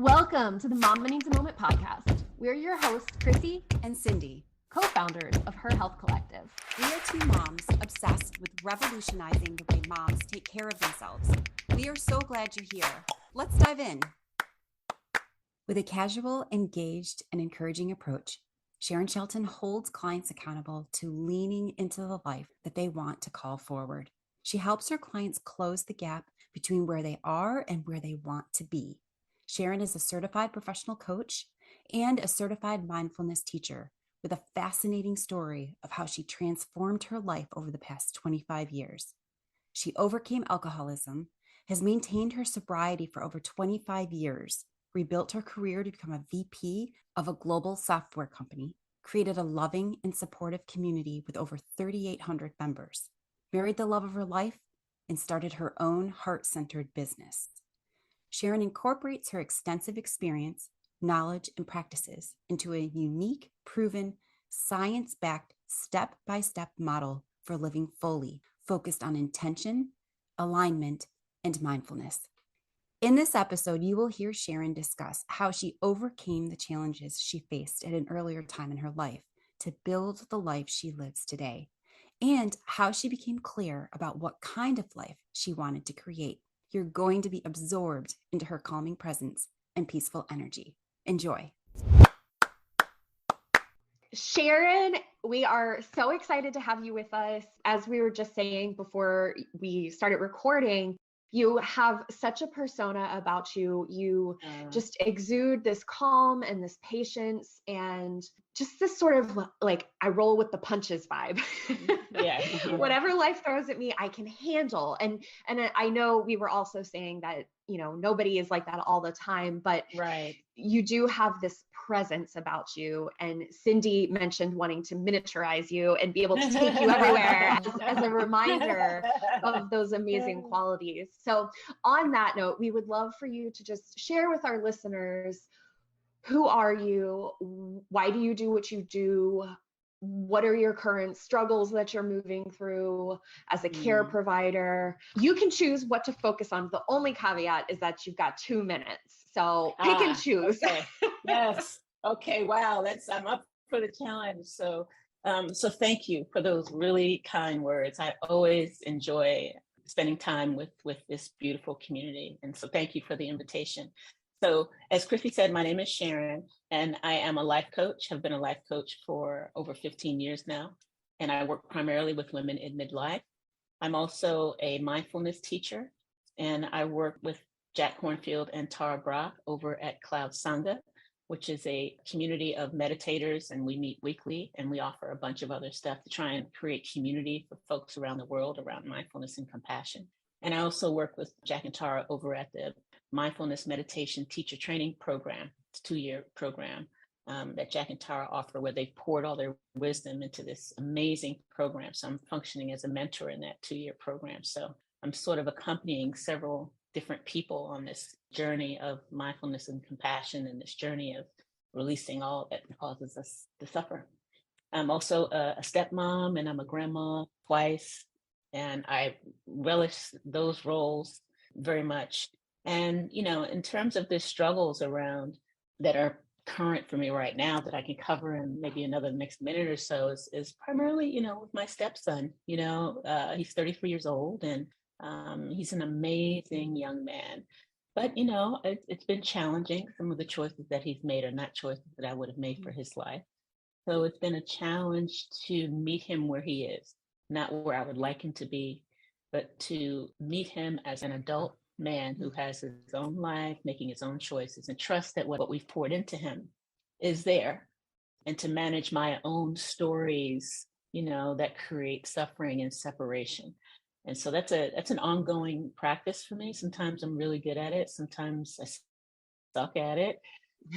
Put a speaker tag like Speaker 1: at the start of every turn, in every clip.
Speaker 1: Welcome to the Mom Needs a Moment podcast. We're your hosts, Chrissy
Speaker 2: and Cindy,
Speaker 1: co-founders of Her Health Collective.
Speaker 2: We are two moms obsessed with revolutionizing the way moms take care of themselves. We are so glad you're here. Let's dive in. With a casual, engaged, and encouraging approach, Sharon Shelton holds clients accountable to leaning into the life that they want to call forward. She helps her clients close the gap between where they are and where they want to be. Sharon is a certified professional coach and a certified mindfulness teacher with a fascinating story of how she transformed her life over the past 25 years. She overcame alcoholism, has maintained her sobriety for over 25 years, rebuilt her career to become a VP of a global software company, created a loving and supportive community with over 3,800 members, married the love of her life, and started her own heart-centered business. Sharon incorporates her extensive experience, knowledge, and practices into a unique, proven, science-backed, step-by-step model for living fully, focused on intention, alignment, and mindfulness. In this episode, you will hear Sharon discuss how she overcame the challenges she faced at an earlier time in her life to build the life she lives today, and how she became clear about what kind of life she wanted to create. You're going to be absorbed into her calming presence and peaceful energy. Enjoy.
Speaker 1: Sharon, we are so excited to have you with us. As we were just saying before we started recording, you have such a persona about you. You just exude this calm and this patience and just this sort of like, I roll with the punches vibe.
Speaker 3: Yeah.
Speaker 1: Whatever life throws at me, I can handle. And I know we were also saying that, you know, nobody is like that all the time, but
Speaker 3: Right.
Speaker 1: You do have this presence about you. And Cindy mentioned wanting to miniaturize you and be able to take you everywhere as a reminder of those amazing qualities. So on that note, we would love for you to just share with our listeners, who are you? Why do you do what you do? What are your current struggles that you're moving through as a care provider? You can choose what to focus on. The only caveat is that you've got 2 minutes. So pick and choose.
Speaker 3: Okay. Yes. Okay. Wow. I'm up for the challenge. So thank you for those really kind words. I always enjoy spending time with this beautiful community. And so thank you for the invitation. So as Chrissy said, my name is Sharon, and I am a life coach. I've been a life coach for over 15 years now, and I work primarily with women in midlife. I'm also a mindfulness teacher, and I work with Jack Kornfield and Tara Brock over at Cloud Sangha, which is a community of meditators, and we meet weekly, and we offer a bunch of other stuff to try and create community for folks around the world around mindfulness and compassion. And I also work with Jack and Tara over at the Mindfulness Meditation Teacher Training Program. It's a 2-year program that Jack and Tara offer, where they've poured all their wisdom into this amazing program. So I'm functioning as a mentor in that 2-year program. So I'm sort of accompanying several different people on this journey of mindfulness and compassion, and this journey of releasing all that causes us to suffer. I'm also a stepmom, and I'm a grandma twice. And I relish those roles very much. And, you know, in terms of the struggles around that are current for me right now that I can cover in maybe another next minute or so is primarily, you know, with my stepson. You know, he's 33 years old, and he's an amazing young man. But, you know, it's been challenging. Some of the choices that he's made are not choices that I would have made for his life. So it's been a challenge to meet him where he is. Not where I would like him to be, but to meet him as an adult man who has his own life, making his own choices, and trust that what we've poured into him is there, and to manage my own stories, you know, that create suffering and separation. And so that's an ongoing practice for me. Sometimes I'm really good at it. Sometimes I suck at it.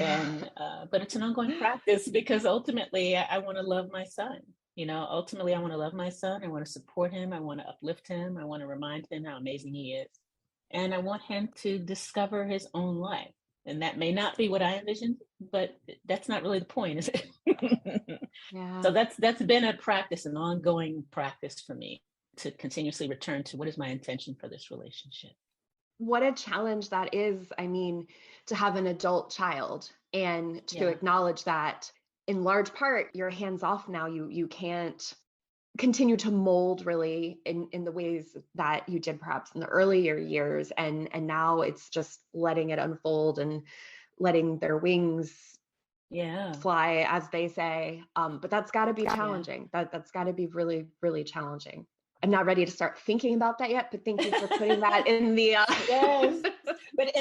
Speaker 3: And but it's an ongoing practice, because ultimately I want to love my son. You know, ultimately, I want to love my son. I want to support him. I want to uplift him. I want to remind him how amazing he is. And I want him to discover his own life. And that may not be what I envisioned, but that's not really the point, is it?
Speaker 1: Yeah.
Speaker 3: So that's been a practice, an ongoing practice for me, to continuously return to what is my intention for this relationship.
Speaker 1: what a challenge that is. I mean, to have an adult child and to
Speaker 3: Yeah.
Speaker 1: acknowledge that in large part you're hands off now. You can't continue to mold really in the ways that you did perhaps in the earlier years, and now it's just letting it unfold and letting their wings
Speaker 3: Yeah.
Speaker 1: fly, as they say. But that's got to be
Speaker 3: Yeah.
Speaker 1: challenging. That's got to be really, really challenging. I'm not ready to start thinking about that yet, but thank you for putting that in the.
Speaker 3: Yes, but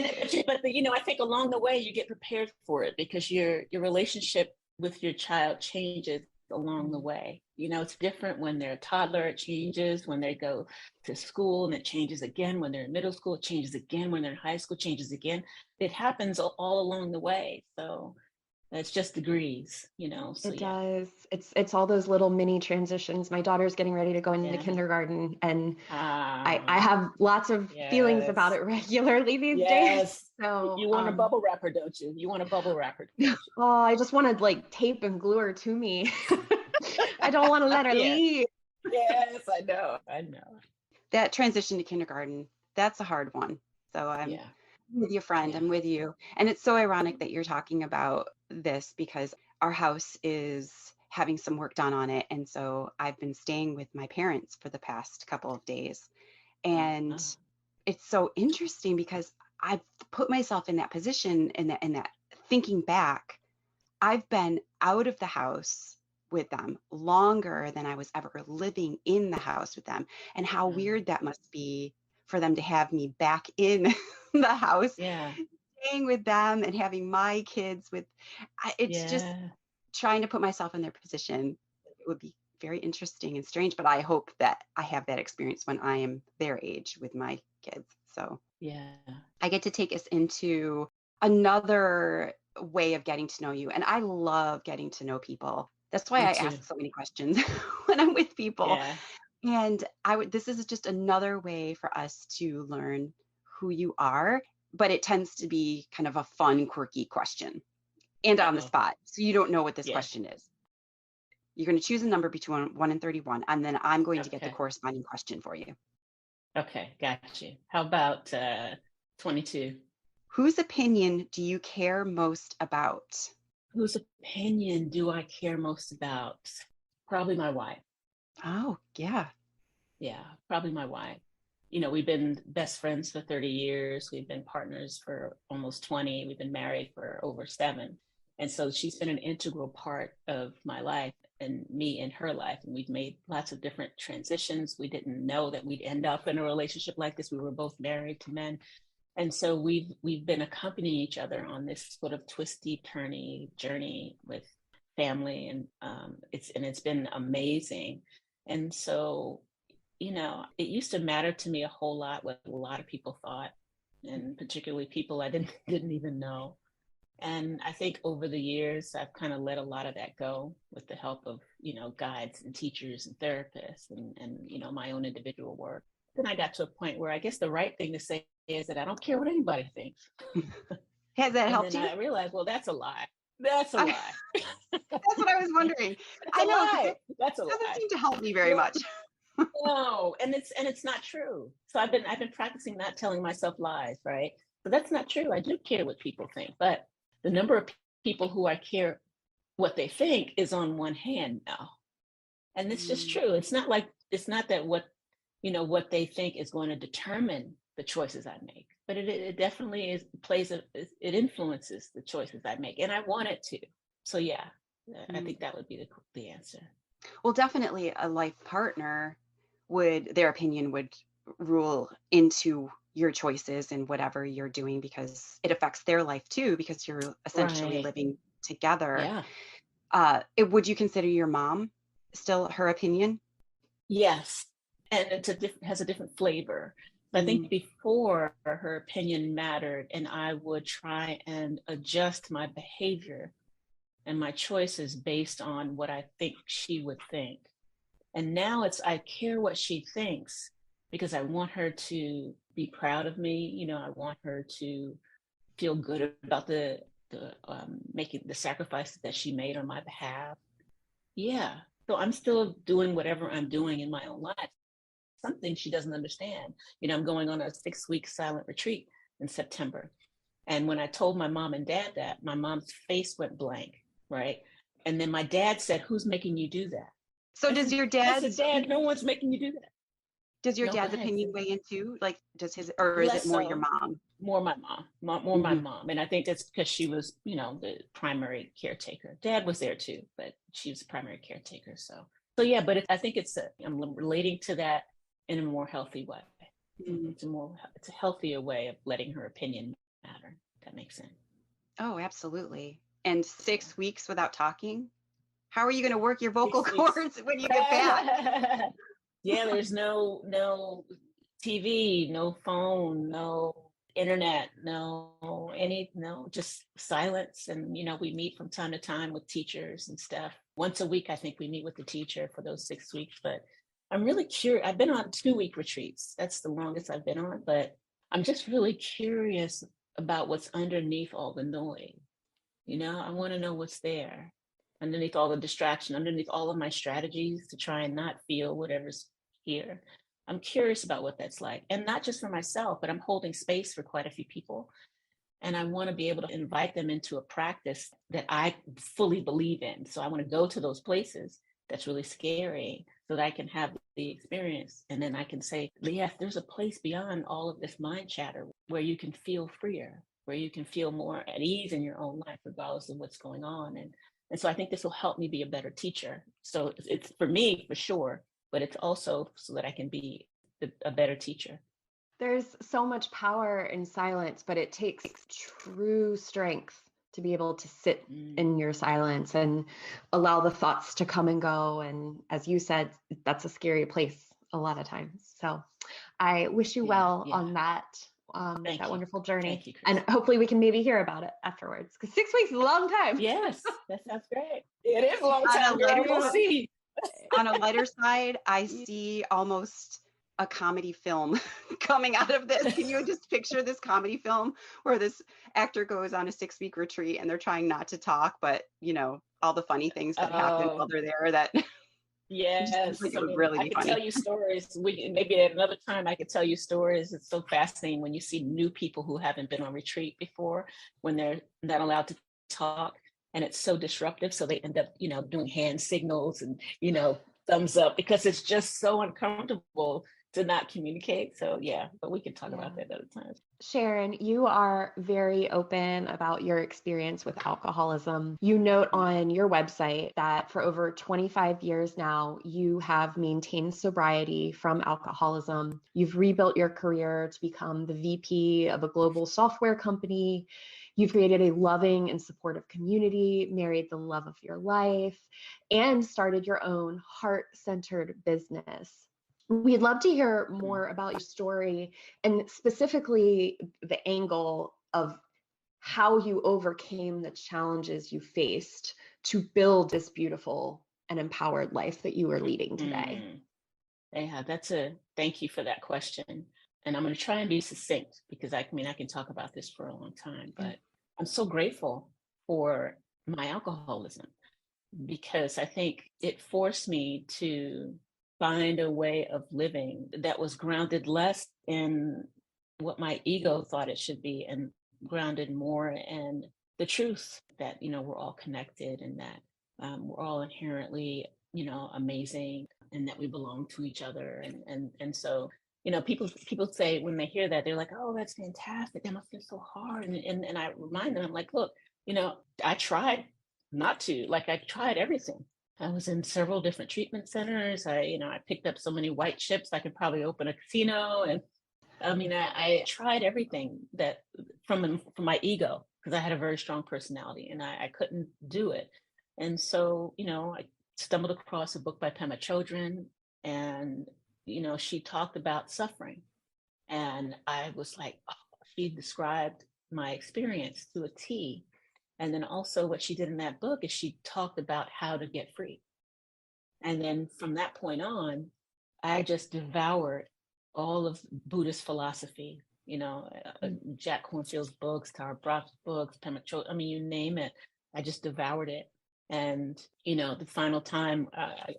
Speaker 3: you know, I think along the way you get prepared for it, because your relationship with your child changes along the way. You know, it's different when they're a toddler, it changes when they go to school, and it changes again when they're in middle school, it changes again when they're in high school, changes again. It happens all along the way. So it's just degrees, you know. So
Speaker 1: It
Speaker 3: yeah.
Speaker 1: does. It's all those little mini transitions. My daughter's getting ready to go into
Speaker 3: Yeah.
Speaker 1: kindergarten, and I
Speaker 3: Ah,
Speaker 1: have lots of feelings about
Speaker 3: yes.
Speaker 1: it regularly these days.
Speaker 3: Yes.
Speaker 1: So,
Speaker 3: You want a bubble wrapper, don't you? You want a bubble wrapper, don't
Speaker 1: oh, I just want to like tape and glue her to me. I don't want to let
Speaker 3: you?
Speaker 1: her
Speaker 3: Yeah.
Speaker 1: leave.
Speaker 3: Yes, I know. I know.
Speaker 2: That transition to kindergarten, that's a hard one. So I'm
Speaker 3: Yeah.
Speaker 2: with you, friend.
Speaker 3: Yeah.
Speaker 2: I'm with you. And it's so ironic that you're talking about this, because our house is having some work done on it. And so I've been staying with my parents for the past couple of days. And
Speaker 3: Uh-huh.
Speaker 2: it's so interesting because I've put myself in that position, in that thinking back, I've been out of the house with them longer than I was ever living in the house with them. And how weird that must be for them to have me back in the house,
Speaker 3: Yeah.
Speaker 2: staying with them and having my kids with, it's just
Speaker 3: Yeah.
Speaker 2: trying to put myself in their position. It would be very interesting and strange, but I hope that I have that experience when I am their age with my kids. So
Speaker 3: Yeah.
Speaker 2: I get to take us into another way of getting to know you. And I love getting to know people. That's why
Speaker 3: Me
Speaker 2: I
Speaker 3: too.
Speaker 2: ask so many questions when I'm with people.
Speaker 3: Yeah.
Speaker 2: And this is just another way for us to learn who you are, but it tends to be kind of a fun, quirky question and on the
Speaker 3: Uh-oh.
Speaker 2: spot. So you don't know what this
Speaker 3: Yeah.
Speaker 2: question is. You're going to choose a number between 1 and 31, and then I'm going to get the
Speaker 3: Okay.
Speaker 2: corresponding question for you.
Speaker 3: Okay. Got you. How about 22?
Speaker 2: Whose opinion do you care most about?
Speaker 3: Whose opinion do I care most about? Probably my wife.
Speaker 2: Oh, yeah.
Speaker 3: Yeah, probably my wife. You know, we've been best friends for 30 years. We've been partners for almost 20. We've been married for over 7. And so she's been an integral part of my life and me in her life. And we've made lots of different transitions. We didn't know that we'd end up in a relationship like this. We were both married to men. And so we've been accompanying each other on this sort of twisty, turny journey with family. And it's been amazing. And so, you know, it used to matter to me a whole lot what a lot of people thought, and particularly people I didn't even know. And I think over the years, I've kind of let a lot of that go with the help of, you know, guides and teachers and therapists and you know, my own individual work. Then I got to a point where I guess the right thing to say is that I don't care what anybody thinks.
Speaker 2: Has that
Speaker 3: And
Speaker 2: helped
Speaker 3: then
Speaker 2: you?
Speaker 3: I realized, well, that's a lie. That's a lie.
Speaker 2: That's what I was wondering.
Speaker 3: That's
Speaker 2: I
Speaker 3: a
Speaker 2: know, because
Speaker 3: lie.
Speaker 2: it
Speaker 3: That's a
Speaker 2: doesn't
Speaker 3: lie.
Speaker 2: seem to help me very
Speaker 3: No,
Speaker 2: much.
Speaker 3: no, and it's not true. So I've been practicing not telling myself lies, right? But that's not true. I do care what people think, but the number of people who I care what they think is on one hand now. And it's just
Speaker 2: Mm,
Speaker 3: true. It's not that what, you know, what they think is going to determine the choices I make, but it definitely it influences the choices I make, and I want it to. So yeah, I
Speaker 2: mm.
Speaker 3: think that would be the answer.
Speaker 2: Well, definitely a life partner their opinion would rule into your choices and whatever you're doing, because it affects their life too, because you're essentially
Speaker 3: Right.
Speaker 2: living together.
Speaker 3: Yeah.
Speaker 2: Would you consider your mom still her opinion?
Speaker 3: Yes, and has a different flavor. I
Speaker 2: Mm,
Speaker 3: think before, her opinion mattered, and I would try and adjust my behavior and my choices based on what I think she would think. And now I care what she thinks because I want her to be proud of me. You know, I want her to feel good about the making the sacrifices that she made on my behalf. Yeah. So I'm still doing whatever I'm doing in my own life. something she doesn't understand. I'm going on a 6-week silent retreat in September. And when I told my mom and dad that, my mom's face went blank, right? And then my dad said, "Who's making you do that?"
Speaker 2: So does your dad?
Speaker 3: I said, "Dad, no one's making you do that."
Speaker 2: Does your
Speaker 3: No,
Speaker 2: dad's opinion weigh into, like, does his, or is it more your mom?
Speaker 3: More my mom, more my mom. And I think that's because she was, the primary caretaker. Dad was there too, but she was the primary caretaker. So yeah, but I think I'm relating to that in a more healthy way. It's a healthier way of letting her opinion matter. If that makes sense.
Speaker 2: Oh, absolutely. And 6 weeks without talking? How are you going to work your vocal cords when you get back?
Speaker 3: Yeah, there's no TV, no phone, no internet, no just silence. And we meet from time to time with teachers and stuff. Once a week, I think we meet with the teacher for those 6 weeks. But I'm really curious. I've been on 2-week retreats. That's the longest I've been on. But I'm just really curious about what's underneath all the noise. I want to know what's there underneath all the distraction, underneath all of my strategies to try and not feel whatever's here. I'm curious about what that's like. And not just for myself, but I'm holding space for quite a few people. And I want to be able to invite them into a practice that I fully believe in. So I want to go to those places that's really scary so that I can have the experience. And then I can say, yes, there's a place beyond all of this mind chatter where you can feel freer, where you can feel more at ease in your own life, regardless of what's going on. And so I think this will help me be a better teacher. So it's for me, for sure, but it's also so that I can be a better teacher.
Speaker 1: There's so much power in silence, but it takes true strength to be able to sit in your silence and allow the thoughts to come and go. And as you said, that's a scary place a lot of times. So I wish you well on that. That wonderful journey.
Speaker 3: Thank you, Chris.
Speaker 1: And hopefully we can maybe hear about it afterwards, because 6 weeks is a long time.
Speaker 3: Yes, that sounds great. It is a long time, girl. We'll see.
Speaker 2: On a lighter side, I see almost a comedy film coming out of this. Can you just picture this comedy film where this actor goes on a 6-week retreat and they're trying not to talk, but all the funny things that happen while they're there that
Speaker 3: yes,
Speaker 2: it would really be
Speaker 3: I could
Speaker 2: funny.
Speaker 3: tell you stories. Maybe at another time I could tell you stories. It's so fascinating when you see new people who haven't been on retreat before, when they're not allowed to talk, and it's so disruptive. So they end up, doing hand signals and, thumbs up, because it's just so uncomfortable to not communicate. So yeah, but we can talk about that other time.
Speaker 1: Sharon, you are very open about your experience with alcoholism. You note on your website that for over 25 years now, you have maintained sobriety from alcoholism. You've rebuilt your career to become the VP of a global software company. You've created a loving and supportive community, married the love of your life, and started your own heart-centered business. We'd love to hear more about your story, and specifically the angle of how you overcame the challenges you faced to build this beautiful and empowered life that you are leading today.
Speaker 3: Yeah, thank you for that question. And I'm going to try and be succinct, because I can talk about this for a long time, but I'm so grateful for my alcoholism, because I think it forced me to find a way of living that was grounded less in what my ego thought it should be, and grounded more in the truth that, we're all connected, and that we're all inherently, amazing, and that we belong to each other. And so, people say, when they hear that, they're like, "Oh, that's fantastic. That must be so hard." And I remind them, I'm like, look, I tried not to, I tried everything. I was in several different treatment centers. I picked up so many white chips, I could probably open a casino. And I tried everything that from my ego, because I had a very strong personality, and I couldn't do it. And so, I stumbled across a book by Pema Chodron, and, she talked about suffering. And I was like, oh, she described my experience to a T. And then also what she did in that book is she talked about how to get free. And then from that point on, I just devoured all of Buddhist philosophy, Jack Kornfield's books, Tara Brach's books, Pema Chodron, you name it. I just devoured it. And, the final time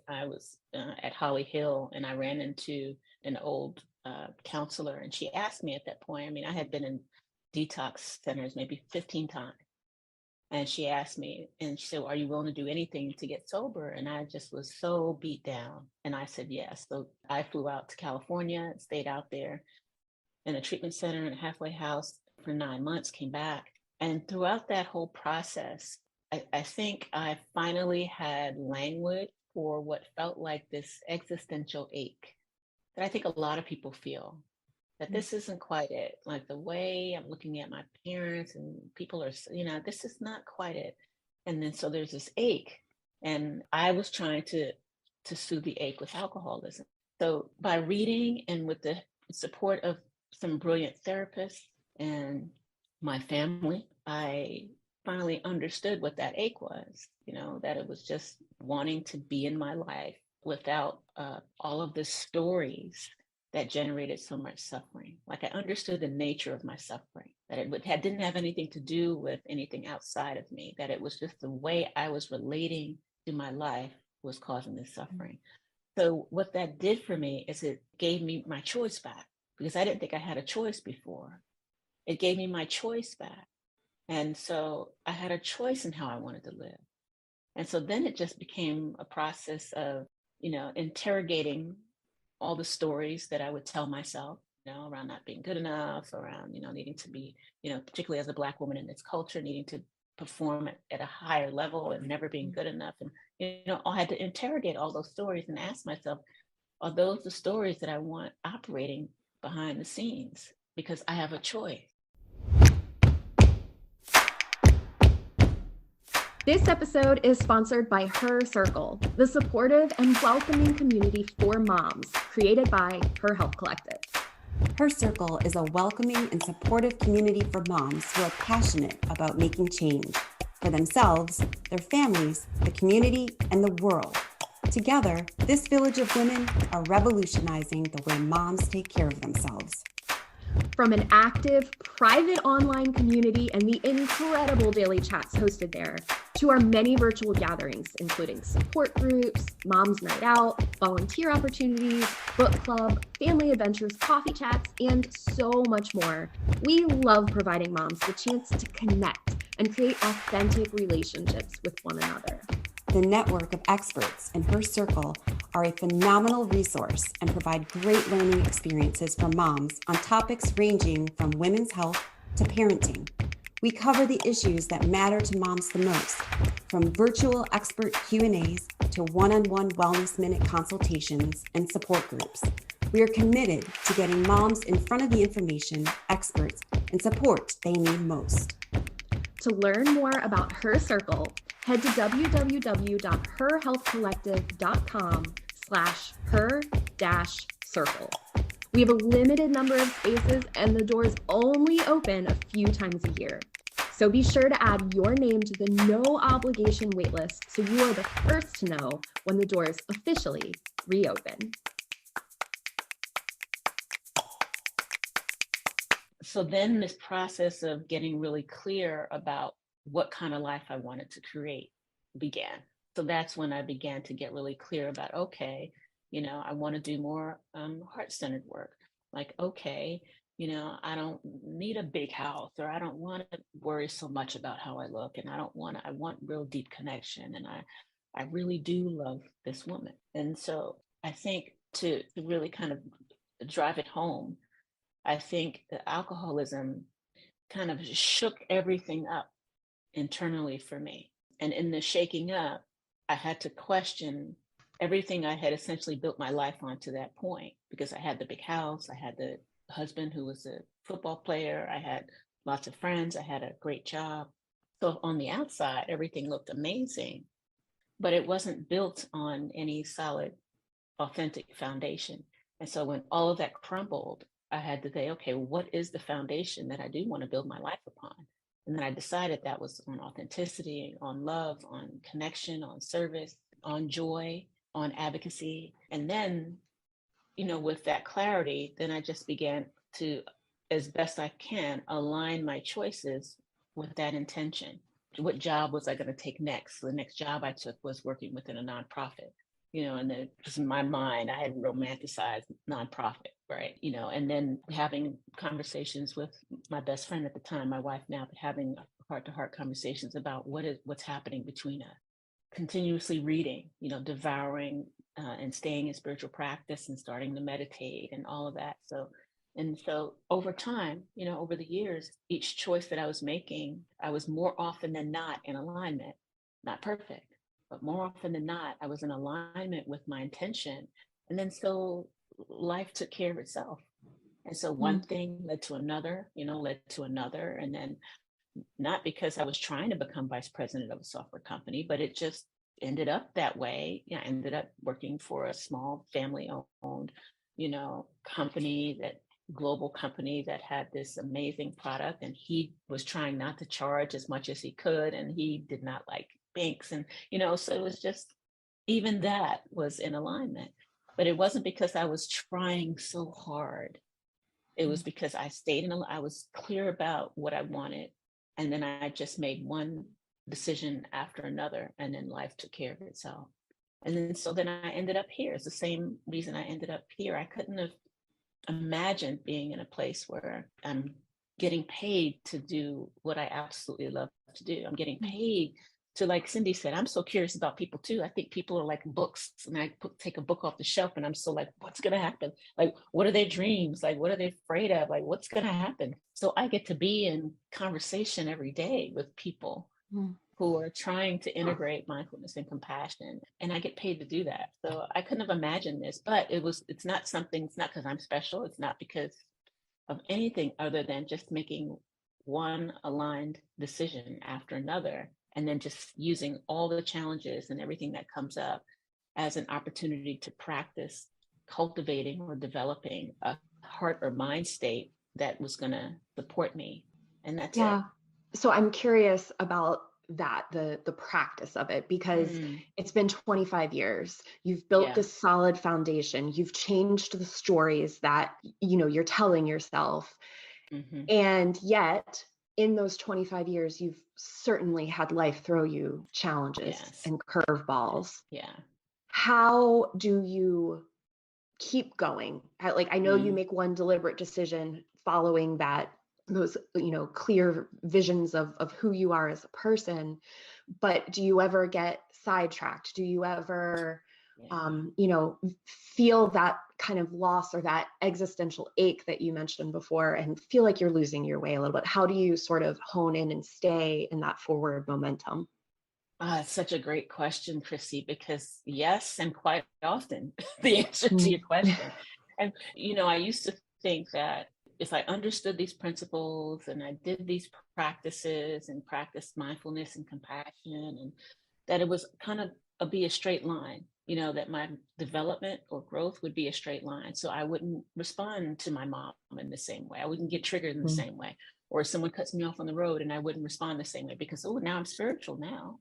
Speaker 3: I was at Holly Hill, and I ran into an old counselor, and she asked me at that point, I mean, I had been in detox centers maybe 15 times. And she asked me, and she said, well, are you willing to do anything to get sober? And I just was so beat down. And I said, yes. So I flew out to California, stayed out there in a treatment center and a halfway house for 9 months, came back. And throughout that whole process, I think I finally had language for what felt like this existential ache that I think a lot of people feel, that this isn't quite it. Like the way I'm looking at my parents and people are, this is not quite it. And then so there's this ache. And I was trying to soothe the ache with alcoholism. So by reading and with the support of some brilliant therapists and my family, I finally understood what that ache was, that it was just wanting to be in my life without all of the stories that generated so much suffering. Like I understood the nature of my suffering, that it didn't have anything to do with anything outside of me, that it was just the way I was relating to my life was causing this suffering. So what that did for me is it gave me my choice back, because I didn't think I had a choice before. It gave me my choice back. And so I had a choice in how I wanted to live. And so then it just became a process of, interrogating all the stories that I would tell myself, around not being good enough, around, needing to be, particularly as a Black woman in this culture, needing to perform at a higher level and never being good enough. And, I had to interrogate all those stories and ask myself, are those the stories that I want operating behind the scenes? Because I have a choice.
Speaker 1: This episode is sponsored by Her Circle, the supportive and welcoming community for moms created by Her Health Collective.
Speaker 2: Her Circle is a welcoming and supportive community for moms who are passionate about making change for themselves, their families, the community, and the world. Together, this village of women are revolutionizing the way moms take care of themselves.
Speaker 1: From an active, private online community and the incredible daily chats hosted there, to our many virtual gatherings, including support groups, Moms Night Out, volunteer opportunities, book club, family adventures, coffee chats, and so much more. We love providing moms the chance to connect and create authentic relationships with one another.
Speaker 2: The network of experts in Her Circle are a phenomenal resource and provide great learning experiences for moms on topics ranging from women's health to parenting. We cover the issues that matter to moms the most, from virtual expert Q&As to one-on-one wellness minute consultations and support groups. We are committed to getting moms in front of the information, experts, and support they need most.
Speaker 1: To learn more about Her Circle, head to www.herhealthcollective.com/her-circle. We have a limited number of spaces and the doors only open a few times a year. So be sure to add your name to the no obligation waitlist so you are the first to know when the doors officially reopen.
Speaker 3: So then this process of getting really clear about what kind of life I wanted to create began. So that's when I began to get really clear about, okay, I want to do more heart-centered work. Like, okay, I don't need a big house, or I don't want to worry so much about how I look. And I want real deep connection. And I really do love this woman. And so I think to really kind of drive it home, I think the alcoholism kind of shook everything up internally for me. And in the shaking up, I had to question everything I had essentially built my life on to that point, because I had the big house, I had the husband who was a football player, I had lots of friends, I had a great job. So on the outside, everything looked amazing, but it wasn't built on any solid, authentic foundation. And so when all of that crumbled, I had to say, okay, what is the foundation that I do want to build my life upon? And then I decided that was on authenticity, on love, on connection, on service, on joy, on advocacy. And then, with that clarity, then I just began to, as best I can, align my choices with that intention. what job was I going to take next? So the next job I took was working within a nonprofit, and then just in my mind, I had romanticized nonprofit, right? And then having conversations with my best friend at the time, my wife now, but having heart-to-heart conversations about what's happening between us. Continuously reading, devouring and staying in spiritual practice and starting to meditate and all of that. So over time, over the years, each choice that I was making, I was more often than not in alignment, not perfect, but more often than not, I was in alignment with my intention. And then so life took care of itself. And so one thing led to another, and then not because I was trying to become vice president of a software company, but it just ended up that way. I ended up working for a small family-owned, global company that had this amazing product, and he was trying not to charge as much as he could, and he did not like banks, and so it was just, even that was in alignment. But it wasn't because I was trying so hard. It was because I I was clear about what I wanted. And then I just made one decision after another, and then life took care of itself. And then I ended up here. It's the same reason I ended up here. I couldn't have imagined being in a place where I'm getting paid to do what I absolutely love to do. I'm getting paid to, like Cindy said, I'm so curious about people too. I think people are like books, and I take a book off the shelf and I'm so like, what's going to happen? Like, what are their dreams? Like, what are they afraid of? Like, what's going to happen? So I get to be in conversation every day with people who are trying to integrate mindfulness and compassion, and I get paid to do that. So I couldn't have imagined this, but it's not because I'm special. It's not because of anything other than just making one aligned decision after another, and then just using all the challenges and everything that comes up as an opportunity to practice cultivating or developing a heart or mind state that was going to support me. And that's it.
Speaker 1: So I'm curious about that, the practice of it, because it's been 25 years. You've built this solid foundation. You've changed the stories that, you're telling yourself. And yet in those 25 years, you've certainly had life throw you challenges and curveballs. How do you keep going? I know you make one deliberate decision following those, clear visions of who you are as a person, but do you ever get sidetracked? Do you ever, feel that kind of loss or that existential ache that you mentioned before and feel like you're losing your way a little bit? How do you sort of hone in and stay in that forward momentum?
Speaker 3: It's such a great question, Chrissy, because yes, and quite often the answer to your question. And, I used to think that if I understood these principles and I did these practices and practiced mindfulness and compassion, and that it was kind of be a straight line, that my development or growth would be a straight line. So I wouldn't respond to my mom in the same way. I wouldn't get triggered in the same way. Or someone cuts me off on the road and I wouldn't respond the same way because, now I'm spiritual now.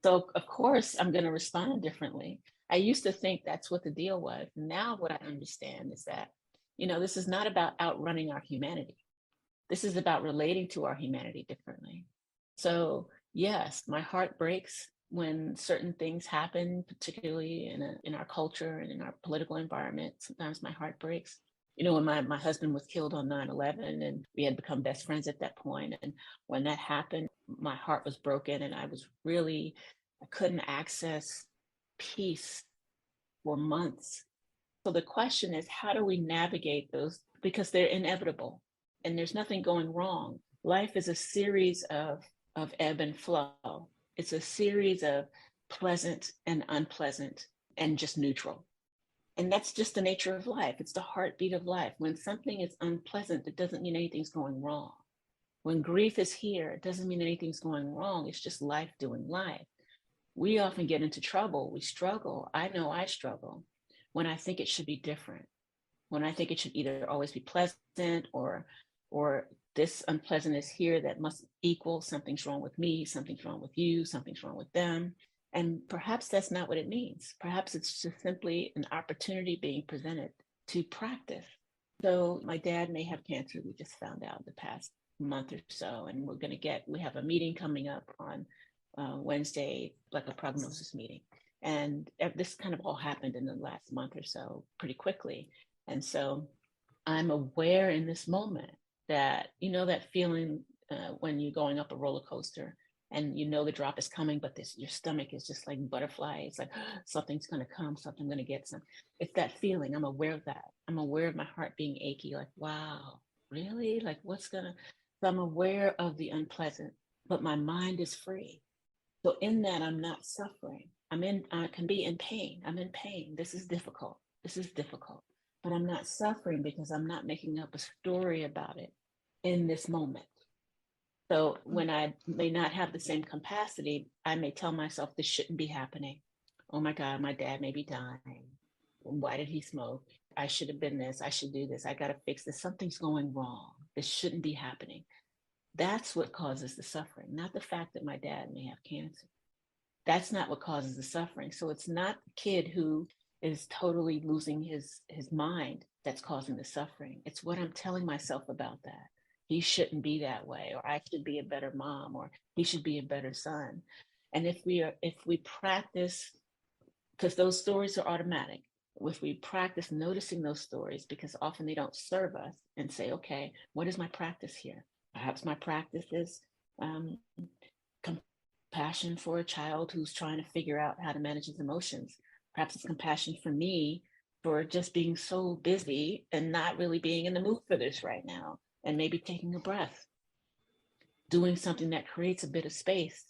Speaker 3: So of course I'm going to respond differently. I used to think that's what the deal was. Now what I understand is that, this is not about outrunning our humanity. This is about relating to our humanity differently. So yes, my heart breaks when certain things happen, particularly in our culture and in our political environment. Sometimes my heart breaks. When my husband was killed on 9/11, and we had become best friends at that point. And when that happened, my heart was broken, and I couldn't access peace for months. So the question is, how do we navigate those? Because they're inevitable and there's nothing going wrong. Life is a series of ebb and flow. It's a series of pleasant and unpleasant and just neutral. And that's just the nature of life. It's the heartbeat of life. When something is unpleasant, it doesn't mean anything's going wrong. When grief is here, it doesn't mean anything's going wrong. It's just life doing life. We often get into trouble. We struggle. I know I struggle when I think it should be different. When I think it should either always be pleasant or this unpleasantness here that must equal something's wrong with me, something's wrong with you, something's wrong with them. And perhaps that's not what it means. Perhaps it's just simply an opportunity being presented to practice. So my dad may have cancer, we just found out in the past month or so, and we have a meeting coming up on Wednesday, like a prognosis meeting. And this kind of all happened in the last month or so pretty quickly. And so I'm aware in this moment that, that feeling when you're going up a roller coaster and the drop is coming, but your stomach is just like butterfly. It's like, something's going to come, something, I'm going to get some. It's that feeling. I'm aware of that. I'm aware of my heart being achy, like, wow, really? Like, so I'm aware of the unpleasant, but my mind is free. So in that, I'm not suffering. I can be in pain. I'm in pain. This is difficult. But I'm not suffering because I'm not making up a story about it in this moment. So when I may not have the same capacity, I may tell myself this shouldn't be happening. Oh my God, my dad may be dying. Why did he smoke? I should have been this. I should do this. I got to fix this. Something's going wrong. This shouldn't be happening. That's what causes the suffering, not the fact that my dad may have cancer. That's not what causes the suffering. So it's not the kid who is totally losing his mind that's causing the suffering. It's what I'm telling myself about that. He shouldn't be that way, or I should be a better mom, or he should be a better son. And if we practice, because those stories are automatic, if we practice noticing those stories, because often they don't serve us, and say, okay, what is my practice here? Perhaps my practice is compassion for a child who's trying to figure out how to manage his emotions. Perhaps it's compassion for me for just being so busy and not really being in the mood for this right now. And maybe taking a breath, doing something that creates a bit of space,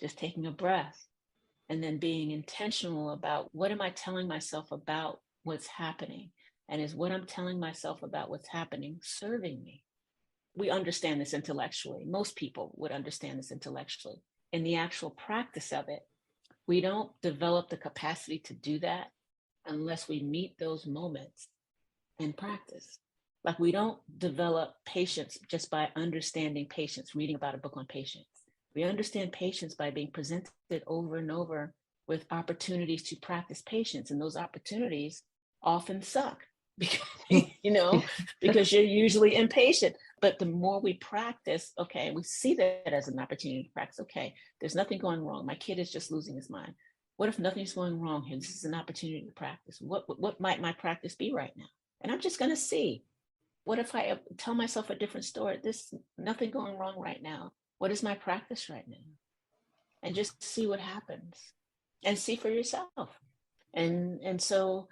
Speaker 3: just taking a breath, and then being intentional about what am I telling myself about what's happening? And is what I'm telling myself about what's happening serving me? We understand this intellectually. Most people would understand this intellectually. In the actual practice of it, we don't develop the capacity to do that unless we meet those moments in practice. Like, we don't develop patience just by understanding patience, reading about a book on patience. We understand patience by being presented over and over with opportunities to practice patience. And those opportunities often suck because, because you're usually impatient. But the more we practice, okay, we see that as an opportunity to practice. Okay, there's nothing going wrong. My kid is just losing his mind. What if nothing's going wrong here? This is an opportunity to practice. What might my practice be right now? And I'm just going to see. What if I tell myself a different story? There's nothing going wrong right now. What is my practice right now? And just see what happens, and see for yourself. And so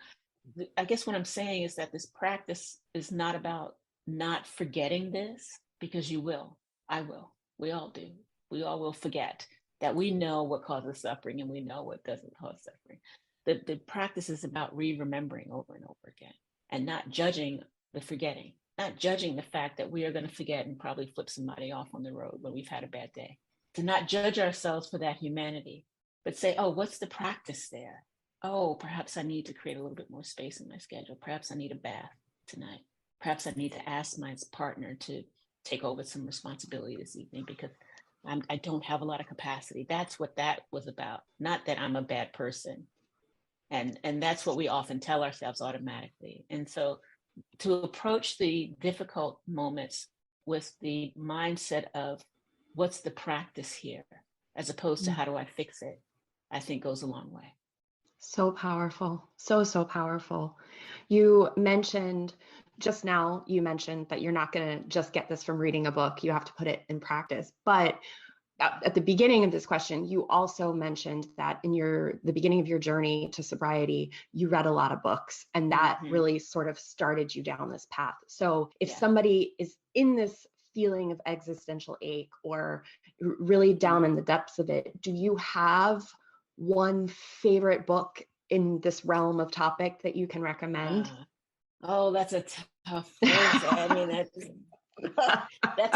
Speaker 3: I guess what I'm saying is that this practice is not about not forgetting this, because you will. I will. We all do. We all will forget that we know what causes suffering and we know what doesn't cause suffering. The practice is about remembering over and over again, and not judging the forgetting. Not judging the fact that we are going to forget and probably flip somebody off on the road when we've had a bad day. To not judge ourselves for that humanity, but say, oh, what's the practice there? Oh, perhaps I need to create a little bit more space in my schedule. Perhaps I need a bath tonight. Perhaps I need to ask my partner to take over some responsibility this evening because I don't have a lot of capacity. That's what that was about. Not that I'm a bad person. And that's what we often tell ourselves automatically. And so to approach the difficult moments with the mindset of what's the practice here, as opposed to how do I fix it, I think goes a long way.
Speaker 1: So powerful. So powerful. You mentioned just now, that you're not going to just get this from reading a book. You have to put it in practice. But at the beginning of this question, you also mentioned that in the beginning of your journey to sobriety, you read a lot of books, and that really sort of started you down this path. So if somebody is in this feeling of existential ache or really down in the depths of it, do you have one favorite book in this realm of topic that you can recommend?
Speaker 3: Oh, that's a tough one. I mean, that's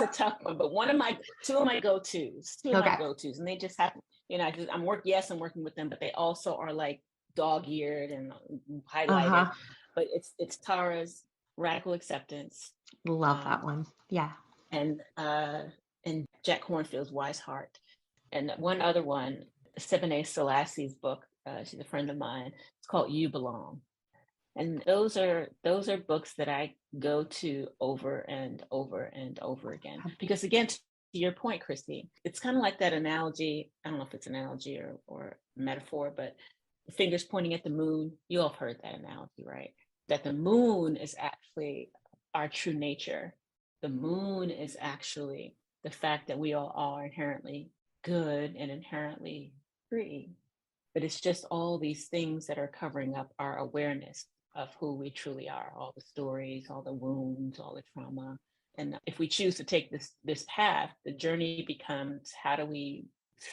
Speaker 3: a tough one, but two of my go-tos, and they just happen, I'm working with them, but they also are like dog-eared and highlighted, but it's Tara's Radical Acceptance.
Speaker 1: Love that one. Yeah.
Speaker 3: And Jack Kornfield's Wise Heart. And one other one, Sebene Selassie's book, she's a friend of mine. It's called You Belong. And those are books that I go to over and over and over again. Because again, to your point, Christy, it's kind of like that analogy. I don't know if it's an analogy or metaphor, but the fingers pointing at the moon. You all have heard that analogy, right? That the moon is actually our true nature. The moon is actually the fact that we all are inherently good and inherently free. But it's just all these things that are covering up our awareness of who we truly are, all the stories, all the wounds, all the trauma. And if we choose to take this path, the journey becomes, how do we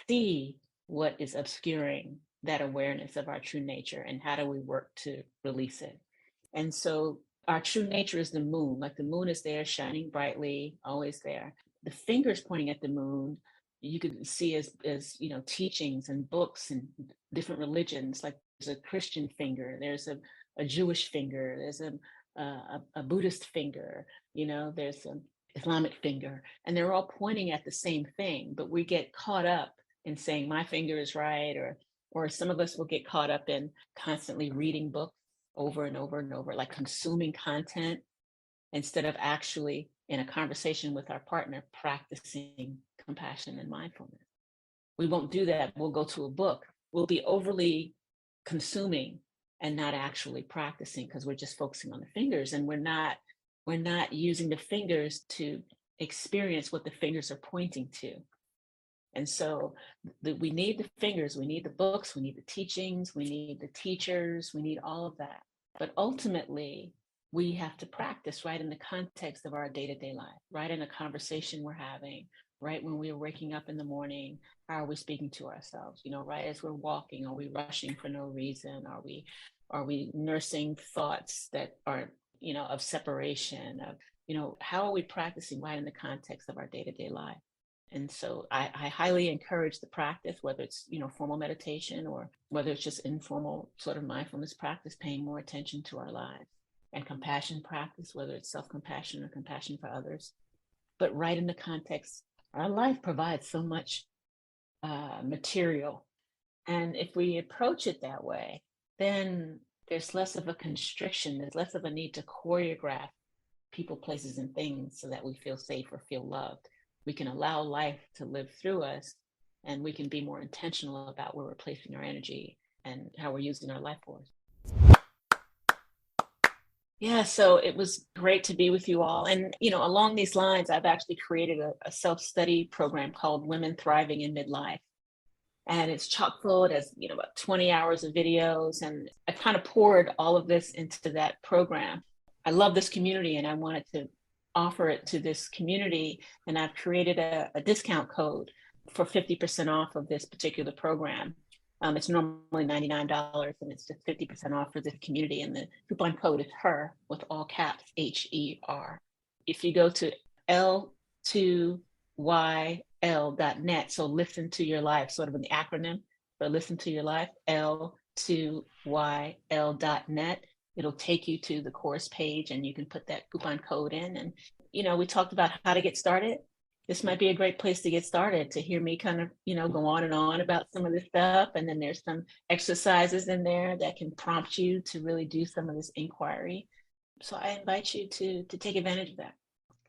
Speaker 3: see what is obscuring that awareness of our true nature, and how do we work to release it? And so our true nature is the moon. Like the moon is there, shining brightly, always there. The fingers pointing at the moon, you could see as teachings and books and different religions. Like there's a Christian finger, there's a Jewish finger, there's a Buddhist finger, there's an Islamic finger, and they're all pointing at the same thing. But we get caught up in saying my finger is right, or some of us will get caught up in constantly reading books over and over and over, like consuming content, instead of actually in a conversation with our partner practicing compassion and mindfulness. We won't do that. We'll go to a book. We'll be overly consuming and not actually practicing, because we're just focusing on the fingers, and we're not using the fingers to experience what the fingers are pointing to. And so we need the fingers, we need the books, we need the teachings, we need the teachers, we need all of that. But ultimately, we have to practice right in the context of our day-to-day life, right in a conversation we're having, right when we're waking up in the morning. How are we speaking to ourselves? Right as we're walking, are we rushing for no reason? Are we nursing thoughts that are, of separation, of, how are we practicing right in the context of our day-to-day life? And so I highly encourage the practice, whether it's, formal meditation or whether it's just informal sort of mindfulness practice, paying more attention to our lives, and compassion practice, whether it's self-compassion or compassion for others. But right in the context, our life provides so much material. And if we approach it that way, then there's less of a constriction, there's less of a need to choreograph people, places, and things so that we feel safe or feel loved. We can allow life to live through us, and we can be more intentional about where we're placing our energy and how we're using our life force. Yeah, so it was great to be with you all. And, along these lines, I've actually created a self-study program called Women Thriving in Midlife. And it's chock full. It has, about 20 hours of videos. And I kind of poured all of this into that program. I love this community, and I wanted to offer it to this community. And I've created a discount code for 50% off of this particular program. It's normally $99, and it's just 50% off for this community. And the coupon code is HER, with all caps, HER. If you go to L2YL.net, so listen to your life, sort of an acronym for listen to your life, L2YL.net, it'll take you to the course page, and you can put that coupon code in. And, we talked about how to get started. This might be a great place to get started, to hear me kind of, go on and on about some of this stuff. And then there's some exercises in there that can prompt you to really do some of this inquiry. So I invite you to take advantage of that.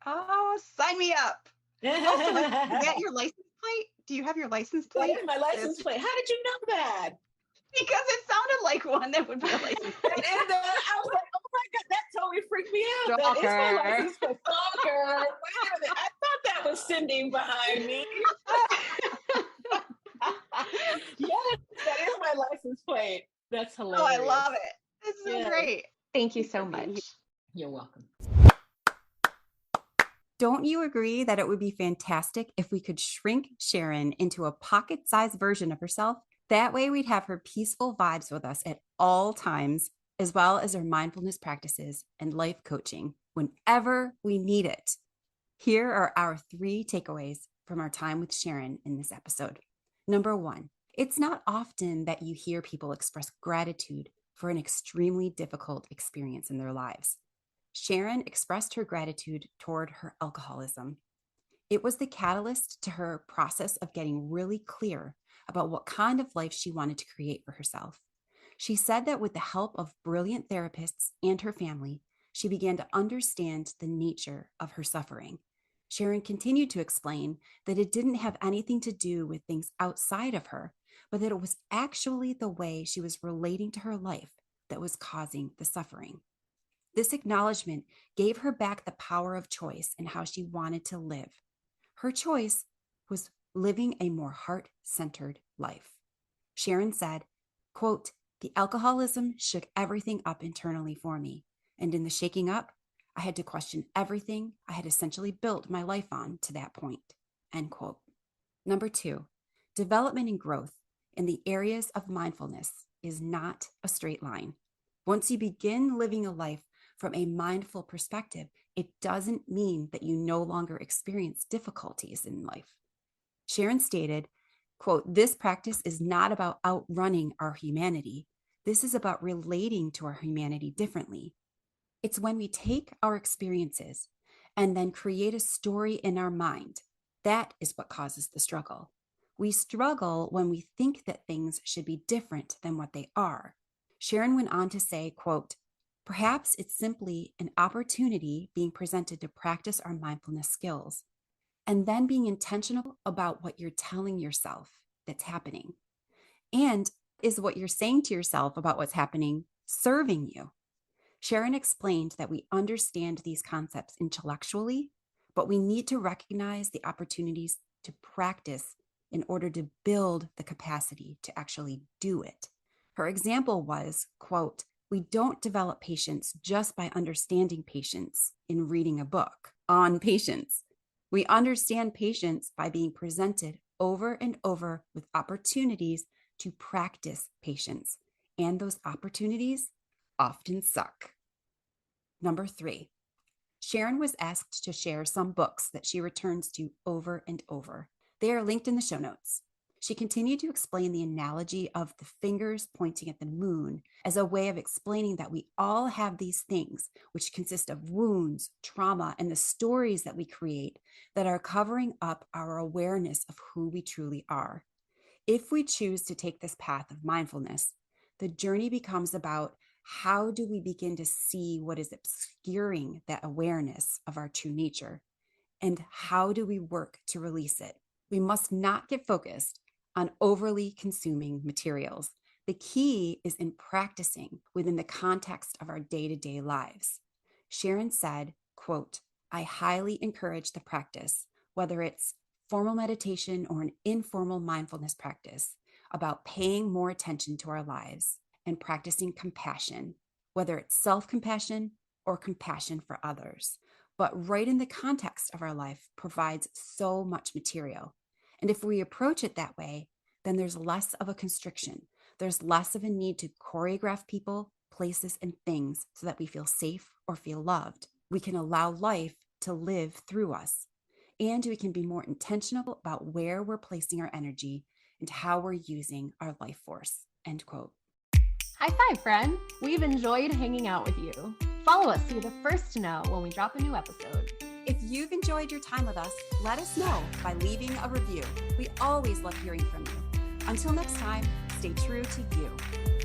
Speaker 2: Oh, sign me up. Also, get your license plate. Do you have your license plate?
Speaker 3: Yeah, my license plate. How did you know that?
Speaker 2: Because it sounded like one that would be a license plate.
Speaker 3: I was like, oh my God, that totally freaked me out.
Speaker 2: Stalker.
Speaker 3: That is my license plate. Stalker. Wait a minute. I thought that was Cindy behind me. Yes, that is my license plate. That's hilarious.
Speaker 2: Oh, I love it. It's so great.
Speaker 1: Thank you so much.
Speaker 3: You're welcome.
Speaker 4: Don't you agree that it would be fantastic if we could shrink Sharon into a pocket-sized version of herself? That way we'd have her peaceful vibes with us at all times, as well as her mindfulness practices and life coaching whenever we need it. Here are our 3 takeaways from our time with Sharon in this episode. Number 1, it's not often that you hear people express gratitude for an extremely difficult experience in their lives. Sharon expressed her gratitude toward her alcoholism. It was the catalyst to her process of getting really clear about what kind of life she wanted to create for herself. She said that with the help of brilliant therapists and her family, she began to understand the nature of her suffering. Sharon continued to explain that it didn't have anything to do with things outside of her, but that it was actually the way she was relating to her life that was causing the suffering. This acknowledgement gave her back the power of choice in how she wanted to live. Her choice was living a more heart-centered life. Sharon said, quote, "The alcoholism shook everything up internally for me. And in the shaking up, I had to question everything I had essentially built my life on to that point." End quote. Number 2, development and growth in the areas of mindfulness is not a straight line. Once you begin living a life from a mindful perspective, it doesn't mean that you no longer experience difficulties in life. Sharon stated, quote, "This practice is not about outrunning our humanity. This is about relating to our humanity differently. It's when we take our experiences and then create a story in our mind. That is what causes the struggle. We struggle when we think that things should be different than what they are." Sharon went on to say, quote, "Perhaps it's simply an opportunity being presented to practice our mindfulness skills, and then being intentional about what you're telling yourself that's happening. And is what you're saying to yourself about what's happening serving you?" Sharon explained that we understand these concepts intellectually, but we need to recognize the opportunities to practice in order to build the capacity to actually do it. Her example was, quote, "We don't develop patience just by understanding patience in reading a book on patience. We understand patience by being presented over and over with opportunities to practice patience, and those opportunities often suck." Number 3, Sharon was asked to share some books that she returns to over and over. They are linked in the show notes. She continued to explain the analogy of the fingers pointing at the moon as a way of explaining that we all have these things, which consist of wounds, trauma, and the stories that we create that are covering up our awareness of who we truly are. If we choose to take this path of mindfulness, the journey becomes about how do we begin to see what is obscuring that awareness of our true nature, and how do we work to release it? We must not get focused on overly consuming materials. The key is in practicing within the context of our day-to-day lives. Sharon said, quote, "I highly encourage the practice, whether it's formal meditation or an informal mindfulness practice, about paying more attention to our lives and practicing compassion, whether it's self-compassion or compassion for others. But right in the context of our life provides so much material. And if we approach it that way, then there's less of a constriction. There's less of a need to choreograph people, places, and things so that we feel safe or feel loved. We can allow life to live through us. And we can be more intentional about where we're placing our energy and how we're using our life force." End quote.
Speaker 1: High five, friend. We've enjoyed hanging out with you. Follow us so you're the first to know when we drop a new episode.
Speaker 4: If you've enjoyed your time with us, let us know by leaving a review. We always love hearing from you. Until next time, stay true to you.